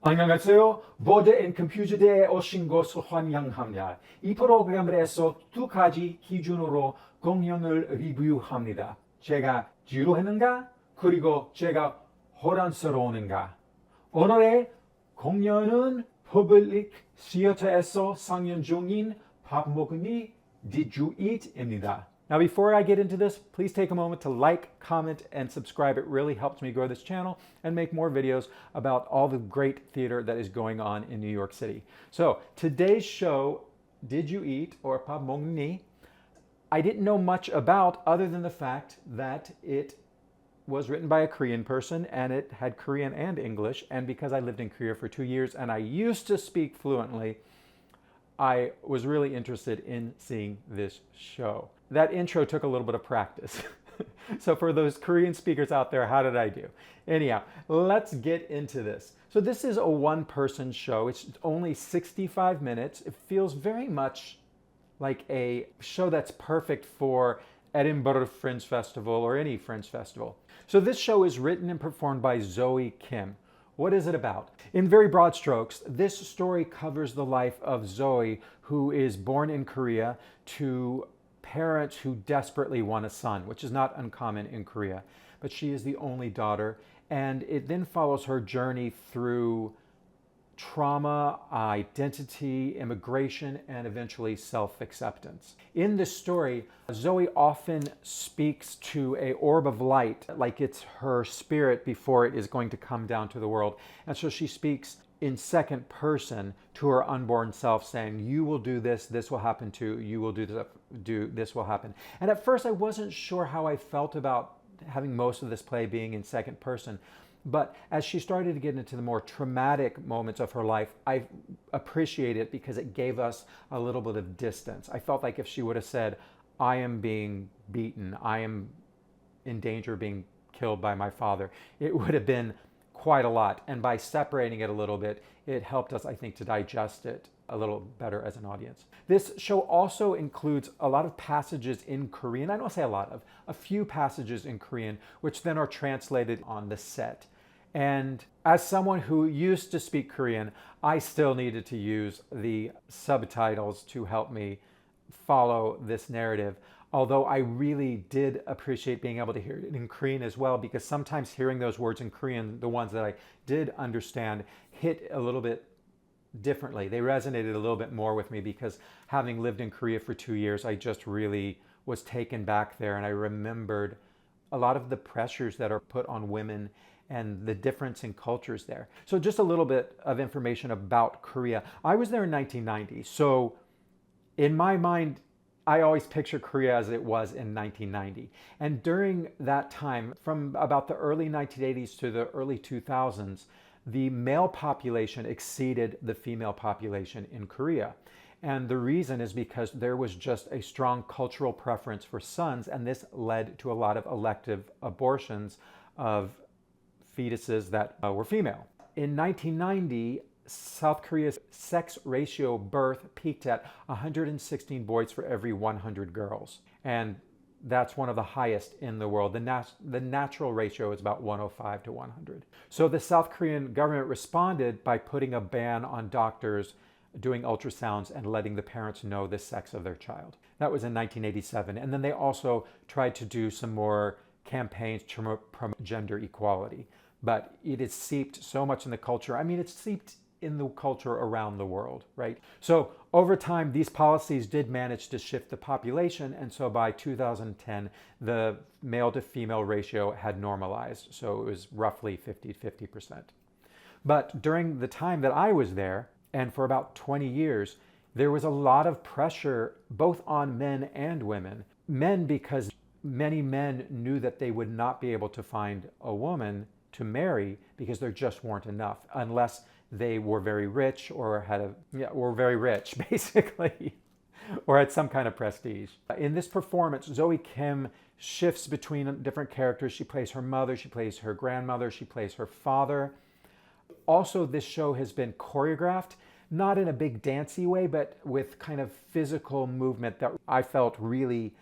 안녕하세요. 보드 앤 컴퓨터대에 오신 것을 환영합니다. 이 프로그램에서 두 가지 기준으로 공연을 리뷰합니다. 제가 지루했는가? 그리고 제가 혼란스러운가? 오늘의 공연은 퍼블릭 시어터에서 상연 중인 밥 먹니? Did you eat?입니다. Now, before I get into this, please take a moment to like, comment, and subscribe. It really helps me grow this channel and make more videos about all the great theater that is going on in New York City. So, today's show, Did You Eat? Or 밥 먹니? I didn't know much about other than the fact that it was written by a Korean person and it had Korean and English. And because I lived in Korea for 2 years and I used to speak fluently, I was really interested in seeing this show. That intro took a little bit of practice. So for those Korean speakers out there, how did I do? Anyhow, let's get into this. So this is a one-person show. It's only 65 minutes. It feels very much like a show that's perfect for Edinburgh Fringe Festival or any Fringe Festival. So this show is written and performed by Zoe Kim. What is it about? In very broad strokes, this story covers the life of Zoe, who is born in Korea to parents who desperately want a son, which is not uncommon in Korea, but she is the only daughter. And it then follows her journey through trauma, identity, immigration, and eventually self-acceptance. In this story, Zoe often speaks to an orb of light, like it's her spirit before it is going to come down to the world. And so she speaks in second person to her unborn self, saying, you will do this, this will happen to you, will do this will happen. And at first I wasn't sure how I felt about having most of this play being in second person. But as she started to get into the more traumatic moments of her life, I appreciate it because it gave us a little bit of distance. I felt like if she would have said, I am being beaten, I am in danger of being killed by my father, it would have been quite a lot. And by separating it a little bit, it helped us, I think, to digest it a little better as an audience. This show also includes a lot of passages in Korean. I don't say a lot of, a few passages in Korean, which then are translated on the set. And as someone who used to speak Korean, I still needed to use the subtitles to help me follow this narrative. Although I really did appreciate being able to hear it in Korean as well, because sometimes hearing those words in Korean, the ones that I did understand, hit a little bit differently. They resonated a little bit more with me because having lived in Korea for 2 years, I just really was taken back there, and I remembered a lot of the pressures that are put on women and the difference in cultures there. So just a little bit of information about Korea. I was there in 1990, so in my mind, I always picture Korea as it was in 1990. And during that time, from about the early 1980s to the early 2000s, the male population exceeded the female population in Korea. And the reason is because there was just a strong cultural preference for sons, and this led to a lot of elective abortions of fetuses that were female. In 1990, South Korea's sex ratio birth peaked at 116 boys for every 100 girls. And that's one of the highest in the world. The natural ratio is about 105 to 100. So the South Korean government responded by putting a ban on doctors doing ultrasounds and letting the parents know the sex of their child. That was in 1987. And then they also tried to do some more campaigns to promote gender equality. But it is seeped so much in the culture. I mean, it's seeped in the culture around the world, right? So over time, these policies did manage to shift the population. And so by 2010, the male to female ratio had normalized. So it was roughly 50-50%. But during the time that I was there, and for about 20 years, there was a lot of pressure both on men and women. Men, because many men knew that they would not be able to find a woman to marry because there just weren't enough, unless they were very rich or were very rich, basically, or had some kind of prestige. In this performance, Zoe Kim shifts between different characters. She plays her mother, she plays her grandmother, she plays her father. Also, this show has been choreographed, not in a big dancey way, but with kind of physical movement that I felt really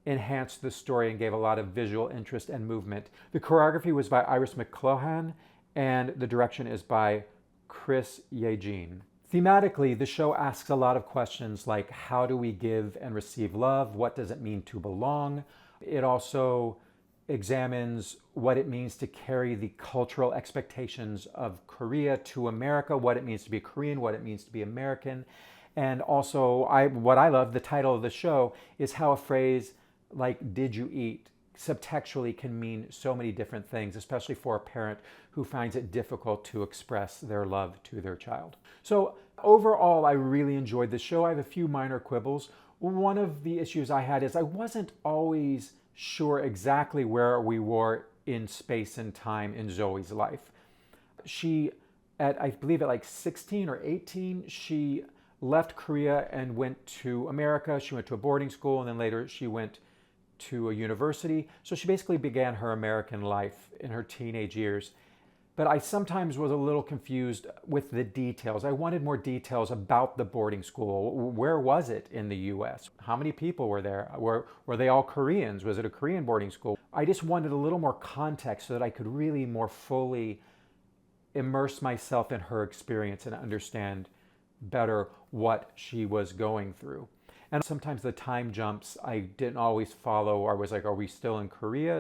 enhanced the story and gave a lot of visual interest and movement. The choreography was by Iris McClohan, and the direction is by Chris Yejin. Thematically, the show asks a lot of questions like how do we give and receive love? What does it mean to belong? It also examines what it means to carry the cultural expectations of Korea to America, what it means to be Korean, what it means to be American. And also, what I love, the title of the show, is how a phrase like "did you eat" subtextually can mean so many different things, especially for a parent who finds it difficult to express their love to their child. So overall, I really enjoyed the show. I have a few minor quibbles. One of the issues I had is I wasn't always sure exactly where we were in space and time in Zoe's life. I believe at like 16 or 18, she left Korea and went to America. She went to a boarding school, and then later she went to a university. So she basically began her American life in her teenage years. But I sometimes was a little confused with the details. I wanted more details about the boarding school. Where was it in the US? How many people were there? Were they all Koreans? Was it a Korean boarding school? I just wanted a little more context so that I could really more fully immerse myself in her experience and understand better what she was going through. And sometimes the time jumps I didn't always follow, or was like, are we still in Korea?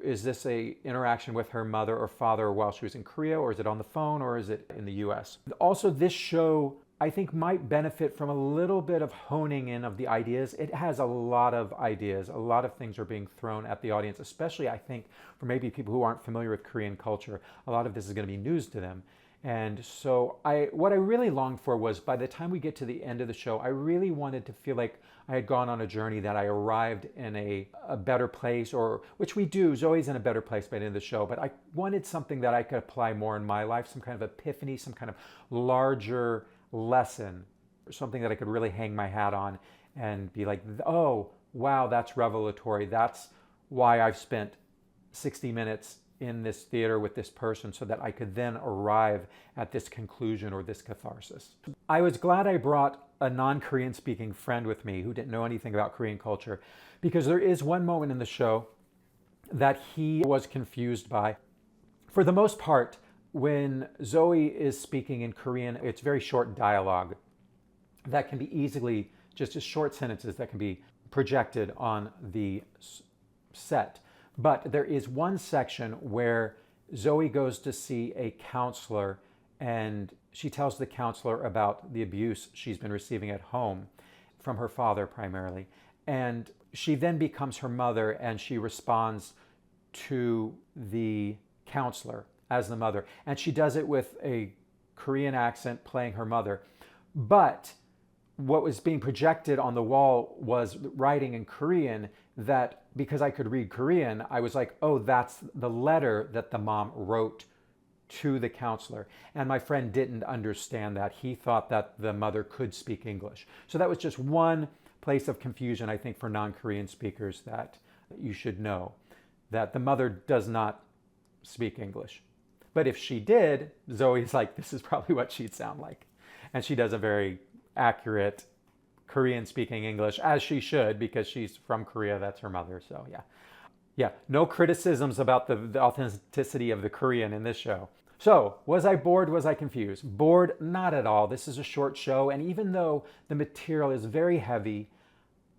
Is this a interaction with her mother or father while she was in Korea, or is it on the phone, or is it in the US? Also, this show, I think, might benefit from a little bit of honing in of the ideas. It has a lot of ideas. A lot of things are being thrown at the audience, especially, I think, for maybe people who aren't familiar with Korean culture. A lot of this is going to be news to them. And so what I really longed for was, by the time we get to the end of the show, I really wanted to feel like I had gone on a journey, that I arrived in a better place, or which we do. Zoe's in a better place by the end of the show, but I wanted something that I could apply more in my life, some kind of epiphany, some kind of larger lesson, or something that I could really hang my hat on and be like, oh, wow, that's revelatory. That's why I've spent 60 minutes in this theater with this person, so that I could then arrive at this conclusion or this catharsis. I was glad I brought a non-Korean speaking friend with me who didn't know anything about Korean culture, because there is one moment in the show that he was confused by. For the most part, when Zoe is speaking in Korean, it's very short dialogue that can be easily just as short sentences that can be projected on the set. But there is one section where Zoe goes to see a counselor, and she tells the counselor about the abuse she's been receiving at home from her father primarily. And she then becomes her mother, and she responds to the counselor as the mother. And she does it with a Korean accent, playing her mother. But what was being projected on the wall was writing in Korean that, because I could read Korean, I was like, oh, that's the letter that the mom wrote to the counselor. And my friend didn't understand that. He thought that the mother could speak English. So that was just one place of confusion, I think, for non-Korean speakers, that you should know that the mother does not speak English. But if she did, Zoe's like, this is probably what she'd sound like. And she does a very accurate Korean speaking English, as she should, because she's from Korea. That's her mother. So yeah, no criticisms about the authenticity of the Korean in this show. So was I bored? Was I confused? Bored? Not at all. This is a short show, and even though the material is very heavy,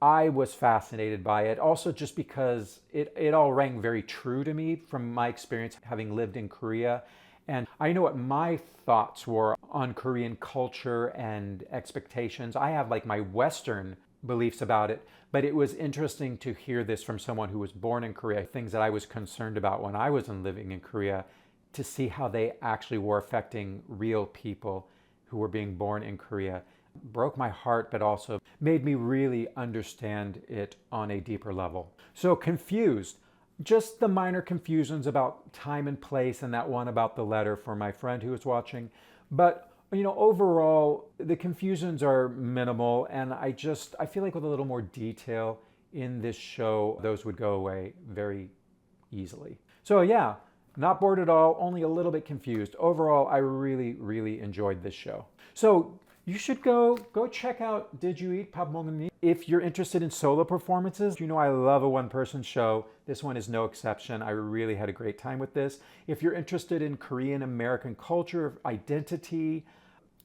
I was fascinated by it. Also, just because it all rang very true to me from my experience having lived in Korea. And I know what my thoughts were on Korean culture and expectations. I have like my Western beliefs about it, but it was interesting to hear this from someone who was born in Korea, things that I was concerned about when I was living in Korea, to see how they actually were affecting real people who were being born in Korea. Broke my heart, but also made me really understand it on a deeper level. So confused. Just the minor confusions about time and place, and that one about the letter for my friend who was watching. But, overall, the confusions are minimal, and I feel like with a little more detail in this show, those would go away very easily. So yeah, not bored at all, only a little bit confused. Overall, I really, really enjoyed this show. So, You should go check out Did You Eat 밥 먹니? If you're interested in solo performances, you know I love a one-person show. This one is no exception. I really had a great time with this. If you're interested in Korean American culture, identity,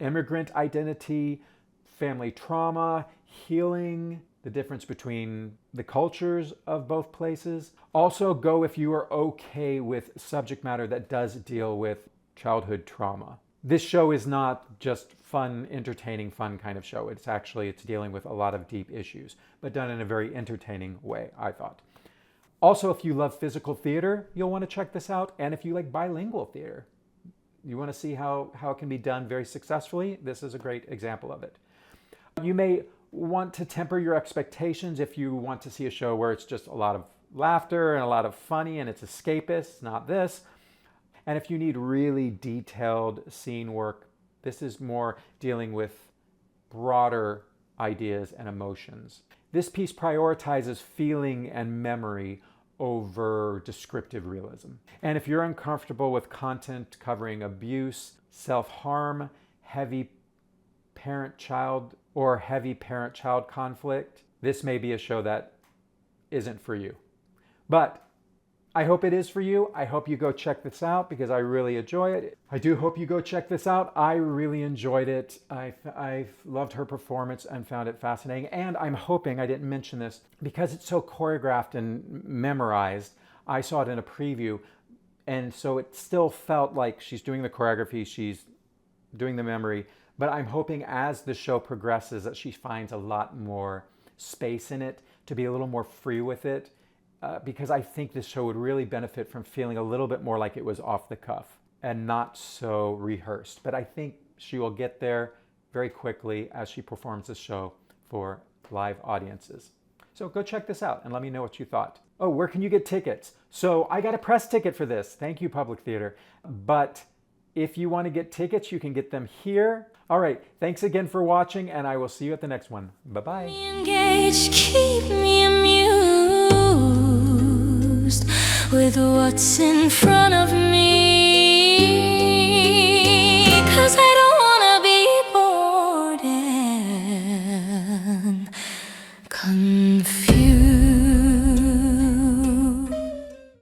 immigrant identity, family trauma, healing, the difference between the cultures of both places. Also go if you are okay with subject matter that does deal with childhood trauma. This show is not just fun, entertaining, fun kind of show. It's dealing with a lot of deep issues, but done in a very entertaining way, I thought. Also, if you love physical theater, you'll want to check this out. And if you like bilingual theater, you want to see how it can be done very successfully, this is a great example of it. You may want to temper your expectations if you want to see a show where it's just a lot of laughter and a lot of funny and it's escapist, not this. And if you need really detailed scene work, this is more dealing with broader ideas and emotions. This piece prioritizes feeling and memory over descriptive realism. And if you're uncomfortable with content covering abuse, self-harm, heavy parent-child or heavy parent-child conflict, this may be a show that isn't for you. But I hope it is for you. I hope you go check this out because I really enjoy it. I do hope you go check this out. I really enjoyed it. I've loved her performance and found it fascinating. And I'm hoping, I didn't mention this, because it's so choreographed and memorized, I saw it in a preview. And so it still felt like she's doing the choreography, she's doing the memory. But I'm hoping as the show progresses that she finds a lot more space in it, to be a little more free with it. Because I think this show would really benefit from feeling a little bit more like it was off the cuff and not so rehearsed. But I think she will get there very quickly as she performs this show for live audiences. So go check this out and let me know what you thought. Oh, where can you get tickets? So I got a press ticket for this. Thank you, Public Theater. But if you want to get tickets, you can get them here. All right, thanks again for watching, and I will see you at the next one. Bye-bye. Engage, keep me amused with what's in front of me.